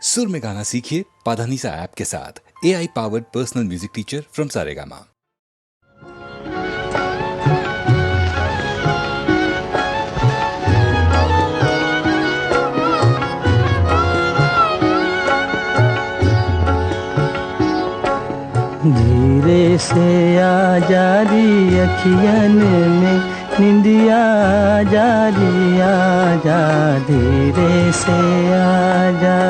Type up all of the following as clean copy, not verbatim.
सुर में गाना सीखिए पाधानीसा ऐप के साथ। AI powered personal music teacher from Saregama. धीरे से आ जारी अखियन में निंदिया जारी आजा, धीरे से आजा।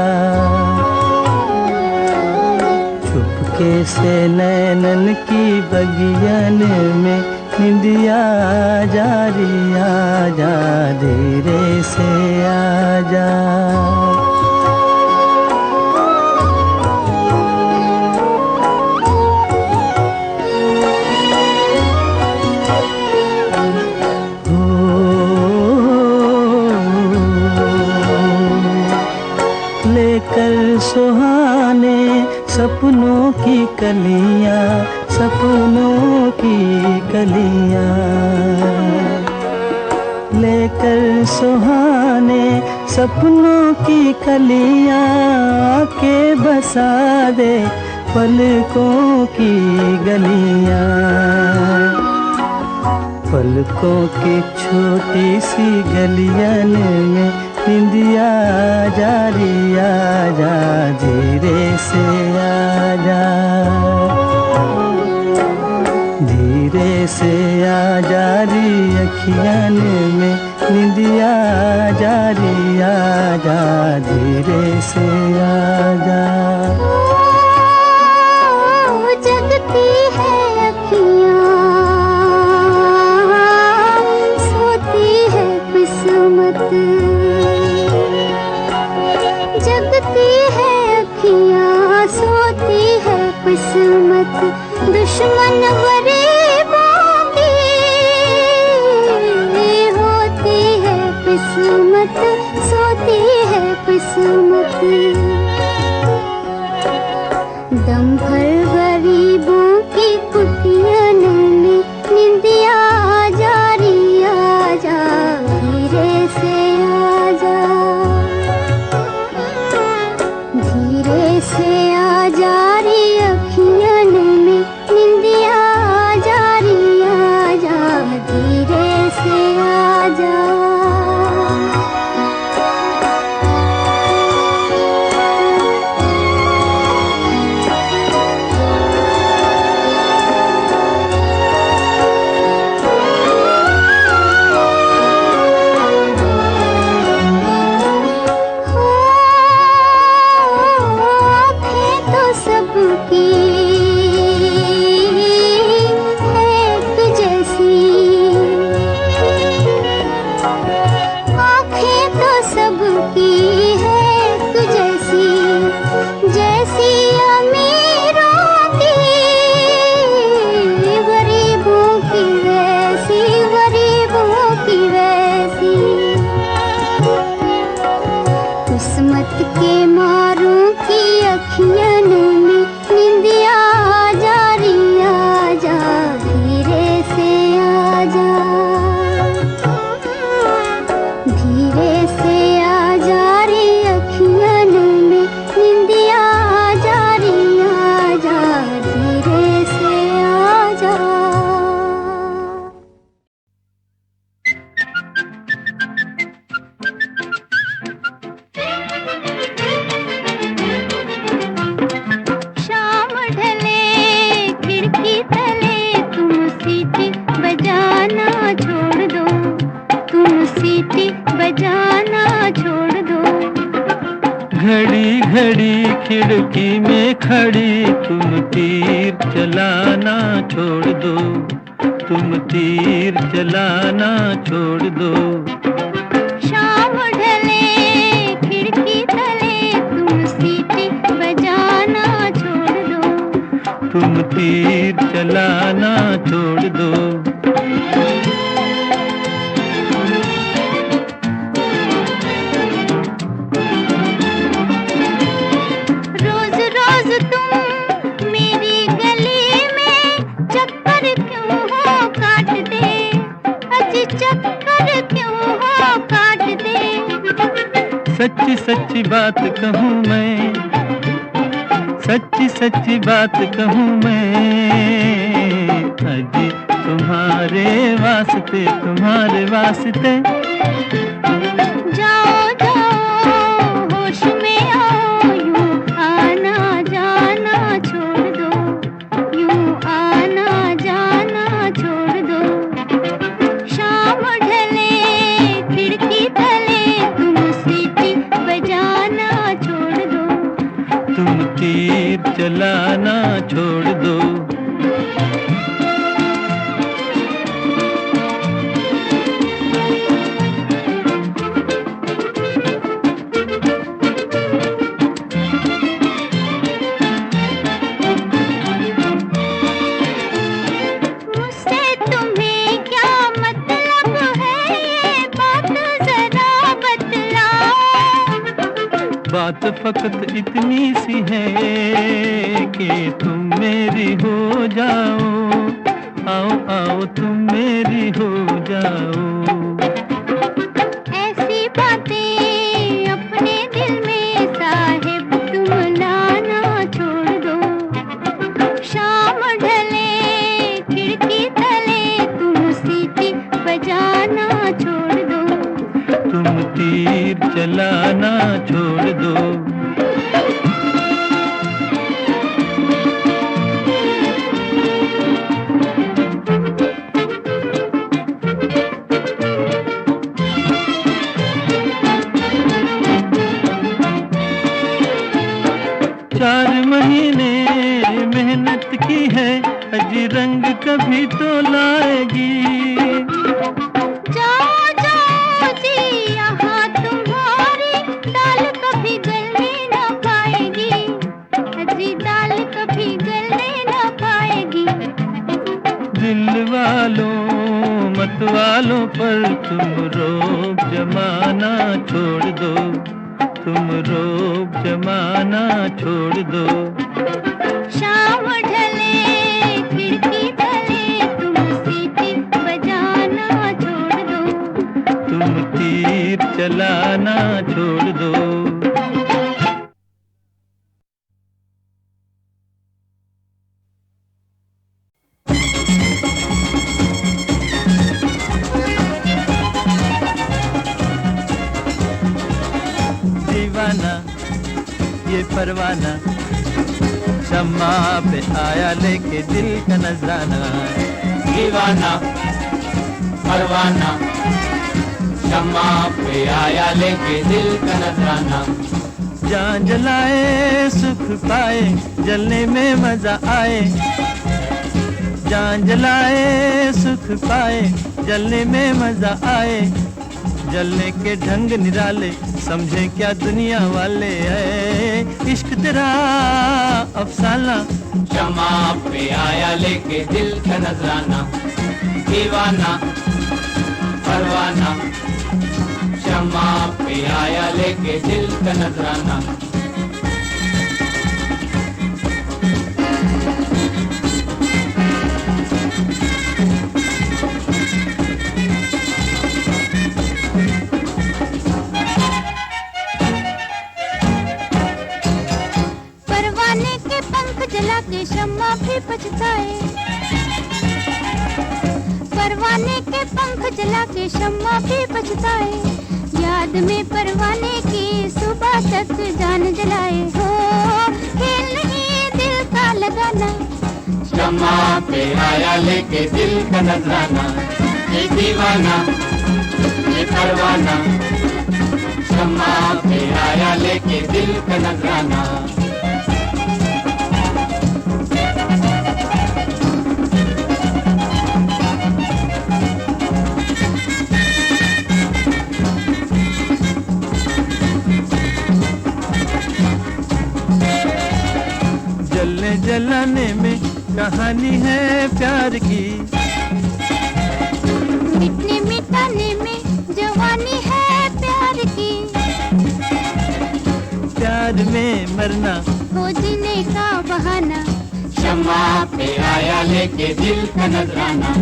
चुपके से नैनन की बगियन में निंदिया जारी आजा, धीरे से आजा। सुहाने सपनों की कलियां, सपनों की कलियां लेकर सुहाने सपनों की कलियां, आके बसा दे पलकों की गलियां। पलकों की छोटी सी गलियन में निंदिया जारी आजा, धीरे से आजा, धीरे से आ जारी अखियन में निंदिया जारी आजा, धीरे से आजा। जगती है अखियाँ, सोती है किस्मत, जगती है अखियाँ, सोती है किस्मत। दुश्मन गरीबों की होती है किस्मत, सोती है किस्मत। दम भर गरीबों की कुटियन में निंदिया जारी आजा, धीरे से आजा, धीरे से आ जारी अखियन में निंदिया जारी आजा, धीरे से आजा। किस्मत के मारों की अखियन में निंदिया जारी आजा, धीरे से आजा, धीरे से आ जारी अखियन में निंदिया जारी आजा, धीरे से आजा। घड़ी घड़ी खिड़की में खड़ी तुम तीर चलाना छोड़ दो, तुम तीर चलाना छोड़ दो। शाम ढले खिड़की तले तुम सीटी बजाना छोड़ दो, तुम तीर चलाना छोड़ दो। सच्ची सच्ची बात कहूँ मैं, सच्ची सच्ची बात कहूँ मैं, अजी तुम्हारे वास्ते, तुम्हारे वास्ते। जाओ जाओ होश में आओ, यूं आना जाना छोड़ दो, यूं आना जाना छोड़ दो। शाम ढले खिड़की तले, तुम सीटी बजाना छोड़ दो, तुम तीर चलाना छोड़ दो। मुझसे तुम्हें क्या मतलब है, ये बात जरा बतलाओ। बात फकत इतनी सी है कि तुम मेरी हो जाओ, आओ आओ तुम मेरी हो जाओ। ऐसी बातें अपने दिल में साहिब तुम लाना छोड़ दो। शाम ढले खिड़की तले, तुम सीटी बजाना छोड़ दो, तुम तीर चलाना छोड़ दो। चार महीने मेहनत की है, अजी रंग कभी तो लाएगी। जाओ जाओ जी यहाँ तुम्हारी दाल कभी गलने न पाएगी, अजी दाल कभी गलने न पाएगी। दिल वालों मत वालों पर तुम रोब जमाना छोड़ दो, तुम रोब जमाना छोड़ दो। शाम ढले खिड़की तले, तुम सीटी बजाना छोड़ दो, तुम तीर चलाना छोड़ दो। दीवाना ये परवाना, शम्मा पे आया लेके दिल का नजराना। दीवाना परवाना, शम्मा पे आया लेके दिल का नजराना। जान जलाए सुख पाए, जलने में मजा आए। जान जलाए सुख पाए, जलने में मजा आए। जलने के ढंग निराले, समझे क्या दुनिया वाले है। इश्क तेरा अफसाना, शम्मा पे आया लेके दिल का नजराना। दीवाना परवाना, शम्मा पे आया लेके दिल का नजराना। परवाने के पंख जला के शम्मा भी पछताए, परवाने के पंख जला के शम्मा भी पछताए। याद में परवाने की सुबह तक जान जलाए हो, खेल नहीं दिल का लगाना। शम्मा पे आया लेके दिल का नजराना। ये दीवाना ये परवाना, शम्मा पे आया लेके दिल का नजराना। जलने जलाने में कहानी है प्यार की। मिटने मिटाने में जवानी है प्यार की। प्यार में मरना हो जीने का बहाना। शम्मा पे आया लेके दिल का नजराना।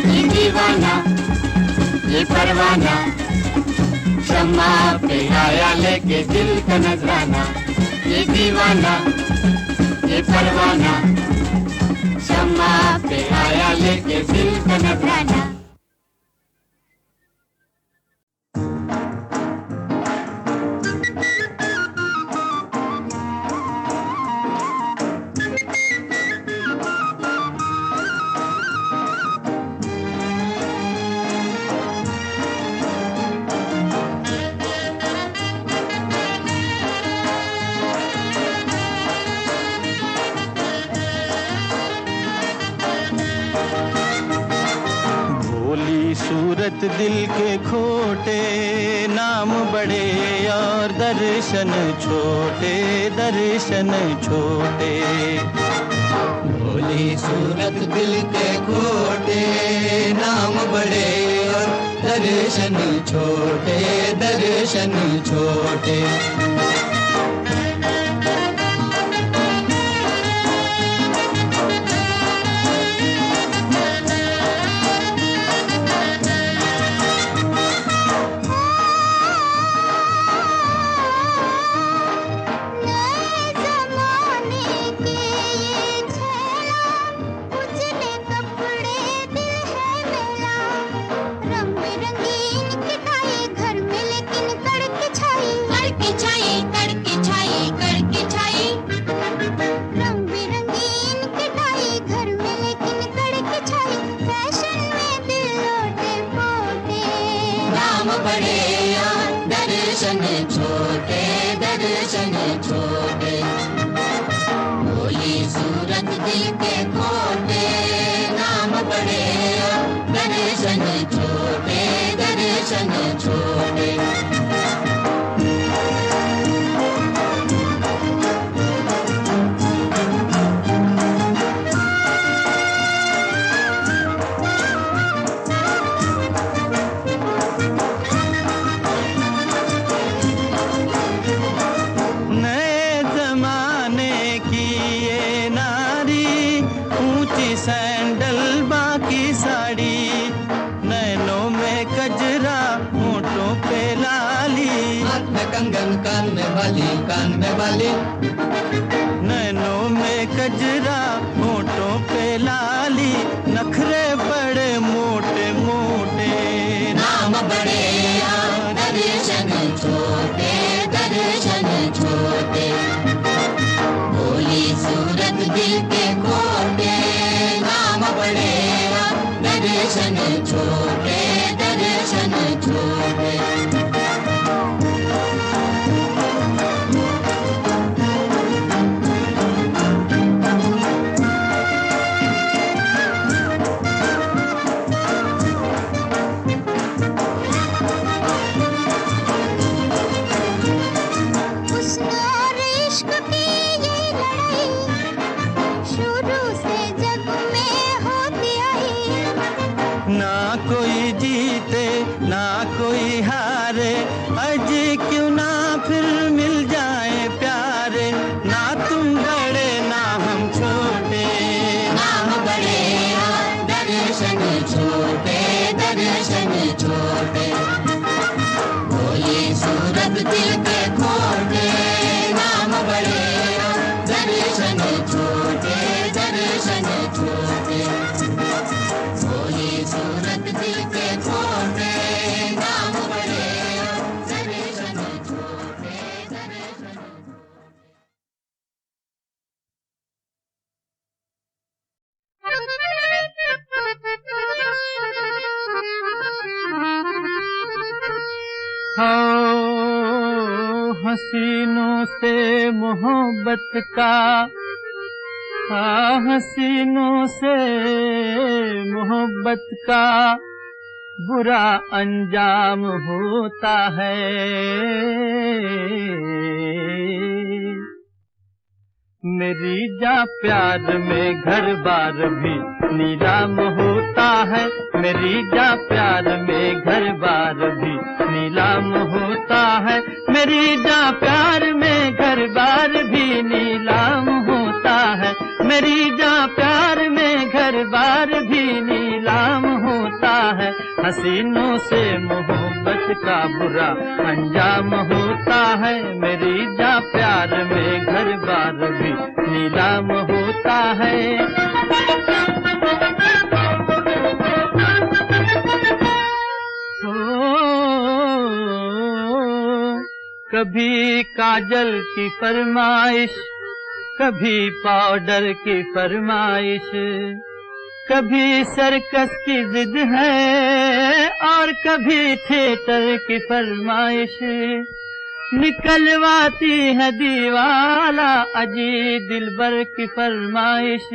ये दीवाना ये परवाना, शम्मा पे आया लेके दिल का नजराना, ये दीवाना ये परवाना, शम्मा पे आया लेके दिल का नजराना। सूरत दिल के खोटे, नाम बड़े और दर्शन छोटे, दर्शन छोटे। भोली सूरत दिल के खोटे, नाम बड़े और दर्शन छोटे, दर्शन छोटे। छोटे दर्शन छोटे, भोली सूरत दिल के खोटे, नाम बड़े दर्शन छोटे, दर्शन छोटे। सैंडल बाकी साड़ी, नैनों में कजरा होठों पे लाली, हाथ में कंगन कान में बाली, कान में बाली। नैनों में कजरा होठों पे लाली, नखरे बड़े मोटे मोटे, नाम बड़े दर्शन छोटे, दर्शन छोटे। भोली सूरत दिल के खोटे, नाम बड़े दर्शन छोटे, दर्शन छोटे। ना कोई जीते ना कोई हारे, अजी क्यों ना फिर मिल जाए प्यारे, ना तुम बड़े ना हम छोटे, नाम बड़े दर्शन छोटे, दर्शन छोटे। भोली सूरत दिल के खोटे, नाम बड़े दर्शन छोटे, दर्शन छोटे। भोली सूरत दिल के खोटे, नाम बड़े दर्शन छोटे, दर्शन हसीनों से मोहब्बत का, हसीनों से मोहब्बत का बुरा अंजाम होता है। मेरी जा प्यार में घर बार भी नीलाम होता है, मेरी जा प्यार में घर बार भी नीलाम होता है, मेरी जा प्यार में घर बार भी नीलाम होता है, मेरी जा प्यार में घर बार भी नीलाम होता है। हसीनों से मोहब्बत का बुरा अंजाम होता है। मेरी जा प्यार में घर बार भी नीलाम होता है। कभी काजल की फरमाइश, कभी पाउडर की फरमाइश, कभी सर्कस की जिद है और कभी थिएटर की फरमाइश। निकलवाती है दीवाला अजी दिलबर की फरमाइश।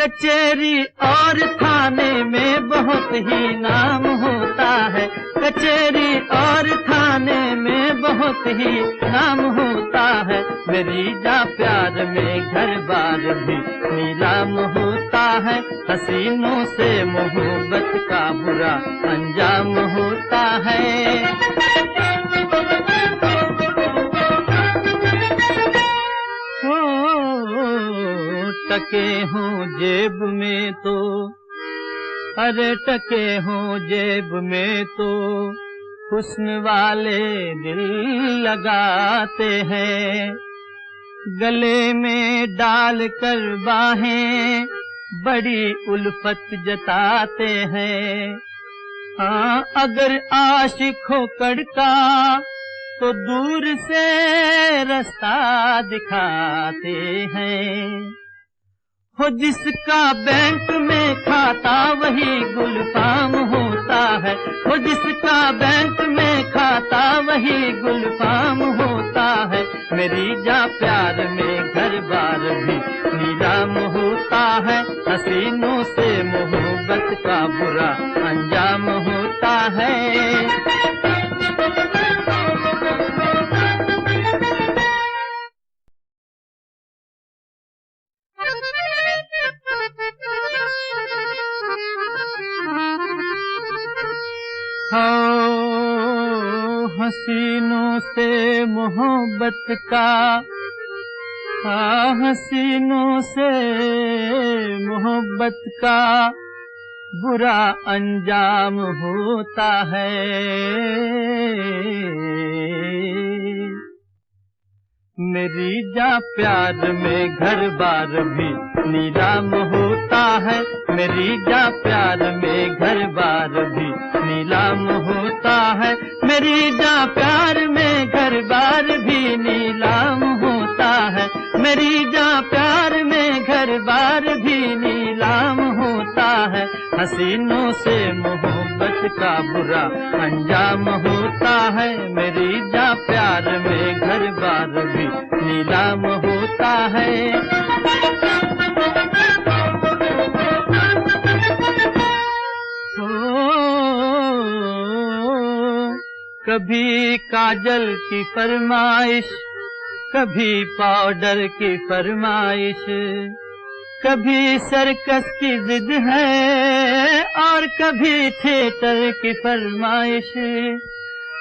कचेरी और थाने में बहुत ही नाम होता है। कचेरी और थाने में बहुत ही नाम होता है। मेरी जा प्यार में घर बार भी नीलाम होता है। हसीनों से मोहब्बत का बुरा अंजाम होता है। टके हों जेब में तो, अरे टके हों जेब में तो हुस्न वाले दिल लगाते हैं। गले में डाल कर बाहें बड़ी उल्फत जताते हैं। हाँ अगर आशिक हो कड़का तो दूर से रास्ता दिखाते हैं। हो जिसका बैंक में खाता वही गुलफाम होता है। हो जिसका बैंक में खाता वही गुलफाम होता है। मेरी जा प्यार में घर बार भी नीलाम होता है। हसीनों से मोहब्बत का बुरा अंजाम होता है। हसीनों से मोहब्बत का, हसीनों से मोहब्बत का बुरा अंजाम होता है। मेरी जा प्यार में घर बार भी नीलाम होता है। मेरी जा प्यार में घर बार भी नीलाम होता है। मेरी जा प्यार में घर बार भी नीलाम होता है। मेरी जा प्यार में घर बार भी नीलाम होता है। हसीनों से मोहब्बत का बुरा अंजाम होता है। मेरी जा प्यार में घर बार भी नीलाम होता है। कभी काजल की फरमाइश, कभी पाउडर की फरमाइश, कभी सर्कस की जिद है और कभी थिएटर की फरमाइश।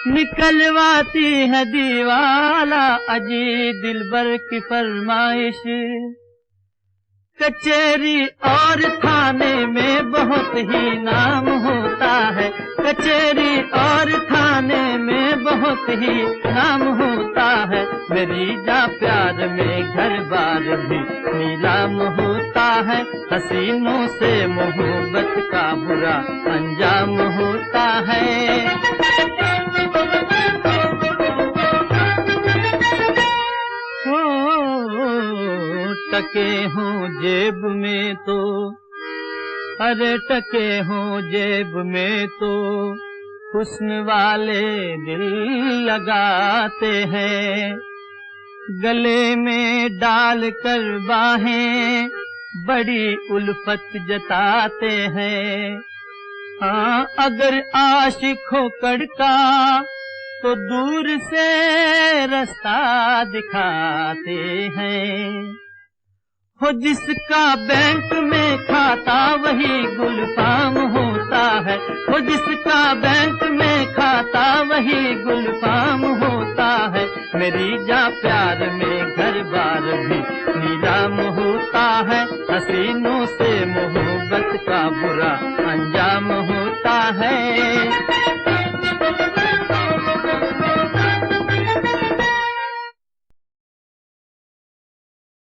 निकलवाती है दीवाला अजी दिलबर की फरमाइश। कचेरी और थाने में बहुत ही नाम होता है। कचेरी और थाने में बहुत ही नाम होता है। मेरी जा प्यार में घर बार भी नीलाम होता है। हसीनों से मोहब्बत का बुरा अंजाम होता है। टके हों जेब में तो, अरे टके हों जेब में तो हुस्न वाले दिल लगाते हैं। गले में डाल कर बाहें बड़ी उल्फत जताते हैं। हाँ अगर आशिक हो कड़का तो दूर से रास्ता दिखाते हैं। हो जिसका बैंक में खाता वही गुलफाम होता है। हो जिसका बैंक में खाता वही गुलफाम होता है। मेरी जा प्यार में घर बार भी नीलाम होता है। हसीनों